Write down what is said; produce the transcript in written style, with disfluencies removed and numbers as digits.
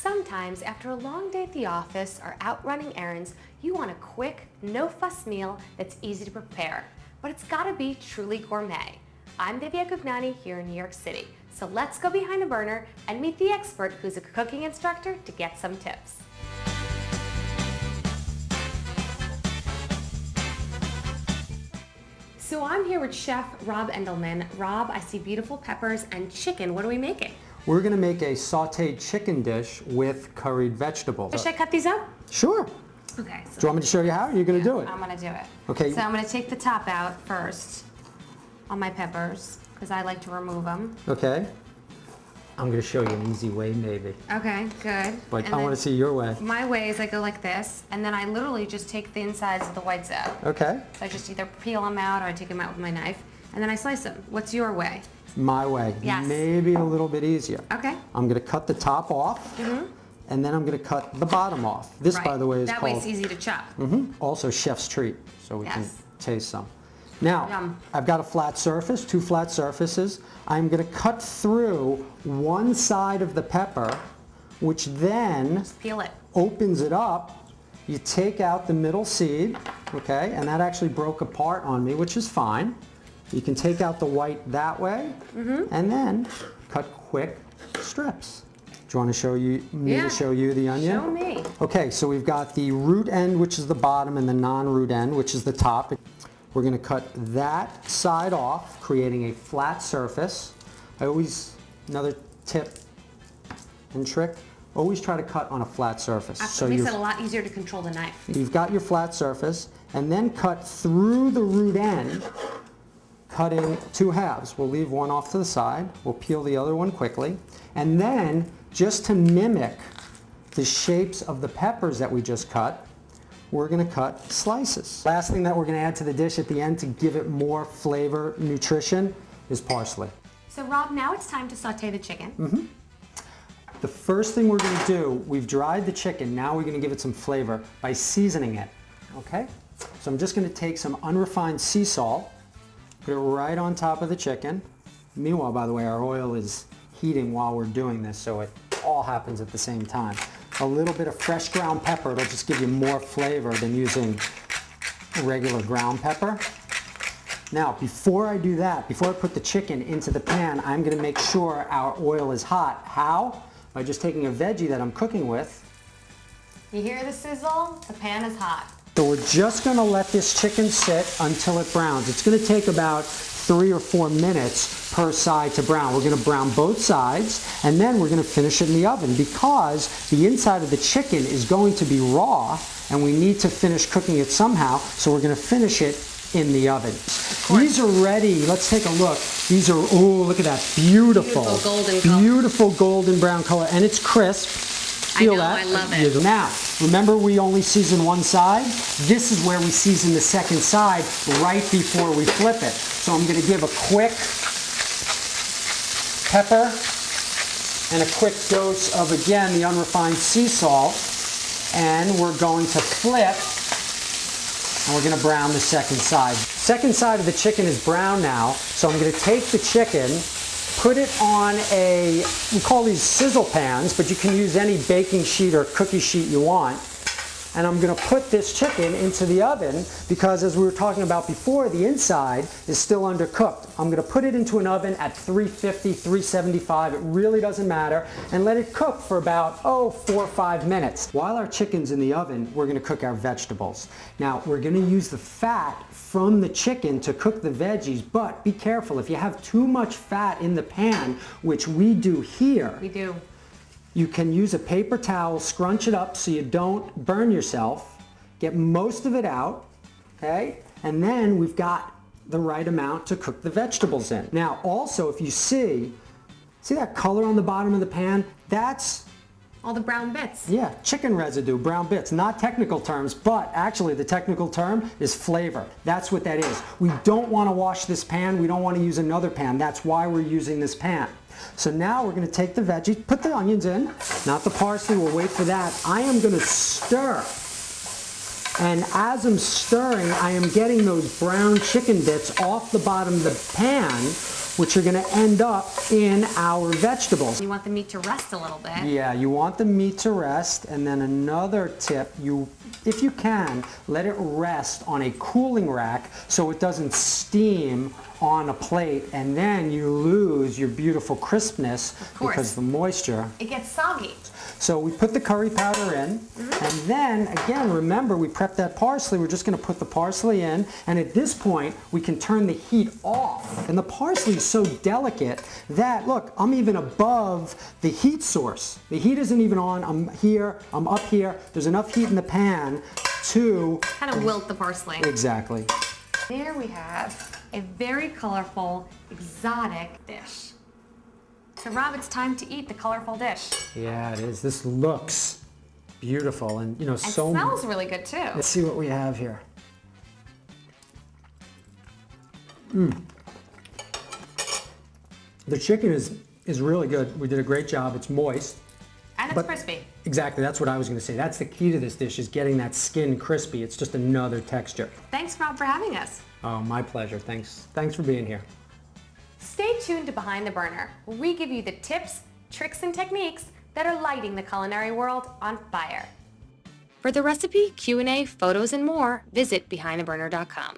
Sometimes, after a long day at the office or out running errands, you want a quick, no-fuss meal that's easy to prepare. But it's gotta be truly gourmet. I'm Divya Gugnani here in New York City. So let's go behind the burner and meet the expert who's a cooking instructor to get some tips. So I'm here with Chef Rob Endelman. Rob, I see beautiful peppers and chicken. What are we making? We're going to make a sautéed chicken dish with curried vegetables. Should I cut these up? Sure. Okay. So do you want me to show you how? Or are you going to do it? I'm going to do it. Okay. So I'm going to take the top out first on my peppers because I like to remove them. Okay. I'm going to show you an easy way maybe. Okay, good. But I want to see your way. My way is I go like this, and then I literally just take the insides of the whites out. Okay. So I just either peel them out or I take them out with my knife, and then I slice them. What's your way? My way. Yes. Maybe a little bit easier. Okay. I'm going to cut the top off, and then I'm going to cut the bottom off. This, right. by the way, is that called... way it's easy to chop. Also chef's treat, so we can Yes. taste some. Now, Yum. I've got a flat surface, two flat surfaces. I'm going to cut through one side of the pepper, which then Just peel it. opens it up. You take out the middle seed, okay, and that actually broke apart on me, which is fine. You can take out the white that way, and then cut quick strips. Do you want to show me to show you the onion? Show me. Okay, so we've got the root end, which is the bottom, and the non-root end, which is the top. We're going to cut that side off, creating a flat surface. Another tip and trick, always try to cut on a flat surface. It makes it a lot easier to control the knife. You've got your flat surface, and then cut through the root end, cutting two halves. We'll leave one off to the side. We'll peel the other one quickly. And then, just to mimic the shapes of the peppers that we just cut, we're going to cut slices. Last thing that we're going to add to the dish at the end to give it more flavor, nutrition, is parsley. So Rob, now it's time to saute the chicken. The first thing we're going to do, we've dried the chicken, now we're going to give it some flavor by seasoning it, okay? So I'm just going to take some unrefined sea salt, put it right on top of the chicken. Meanwhile, by the way, our oil is heating while we're doing this, so it all happens at the same time. A little bit of fresh ground pepper, it'll just give you more flavor than using regular ground pepper. Now, before I do that, before I put the chicken into the pan, I'm going to make sure our oil is hot. How? By just taking a veggie that I'm cooking with. You hear the sizzle? The pan is hot. So we're just going to let this chicken sit until it browns. It's going to take about 3 or 4 minutes per side to brown. We're going to brown both sides, and then we're going to finish it in the oven because the inside of the chicken is going to be raw, and we need to finish cooking it somehow, so we're going to finish it in the oven. These are ready. Let's take a look. These are, oh, look at that. Beautiful. Beautiful golden brown color, and it's crisp. Feel that? I love it. Now, remember we only season one side? This is where we season the second side right before we flip it. So I'm going to give a quick pepper and a quick dose of, again, the unrefined sea salt. And we're going to flip, and we're going to brown the second side. Second side of the chicken is brown now, so I'm going to take the chicken, put it on we call these sizzle pans, but you can use any baking sheet or cookie sheet you want. And I'm going to put this chicken into the oven because, as we were talking about before, the inside is still undercooked. I'm going to put it into an oven at 350, 375, it really doesn't matter, and let it cook for about, 4 or 5 minutes. While our chicken's in the oven, we're going to cook our vegetables. Now, we're going to use the fat from the chicken to cook the veggies, but be careful. If you have too much fat in the pan, which we do here, you can use a paper towel, scrunch it up so you don't burn yourself, get most of it out, okay? And then we've got the right amount to cook the vegetables in. Now, also, if you see that color on the bottom of the pan? That's all the brown bits. Yeah, chicken residue, brown bits. Not technical terms, but actually the technical term is flavor. That's what that is. We don't want to wash this pan. We don't want to use another pan. That's why we're using this pan. So now we're going to take the veggies, put the onions in, not the parsley, we'll wait for that. I am going to stir. And as I'm stirring, I am getting those brown chicken bits off the bottom of the pan which are going to end up in our vegetables. You want the meat to rest a little bit. Yeah, you want the meat to rest, and then another tip, if you can, let it rest on a cooling rack so it doesn't steam on a plate, and then you lose your beautiful crispness because of the moisture. It gets soggy. So we put the curry powder in, and then again, remember we prepped that parsley. We're just going to put the parsley in, and at this point we can turn the heat off. And the parsley is so delicate that, look, I'm even above the heat source. The heat isn't even on. I'm here, I'm up here. There's enough heat in the pan to kind of wilt the parsley. Exactly. There we have a very colorful, exotic dish. So Rob, it's time to eat the colorful dish. Yeah, it is. This looks beautiful, and It smells really good too. Let's see what we have here. The chicken is really good. We did a great job. It's moist. And it's crispy. Exactly, that's what I was going to say. That's the key to this dish, is getting that skin crispy. It's just another texture. Thanks, Rob, for having us. Oh, my pleasure. Thanks for being here. Stay tuned to Behind the Burner, where we give you the tips, tricks, and techniques that are lighting the culinary world on fire. For the recipe, Q&A, photos, and more, visit behindtheburner.com.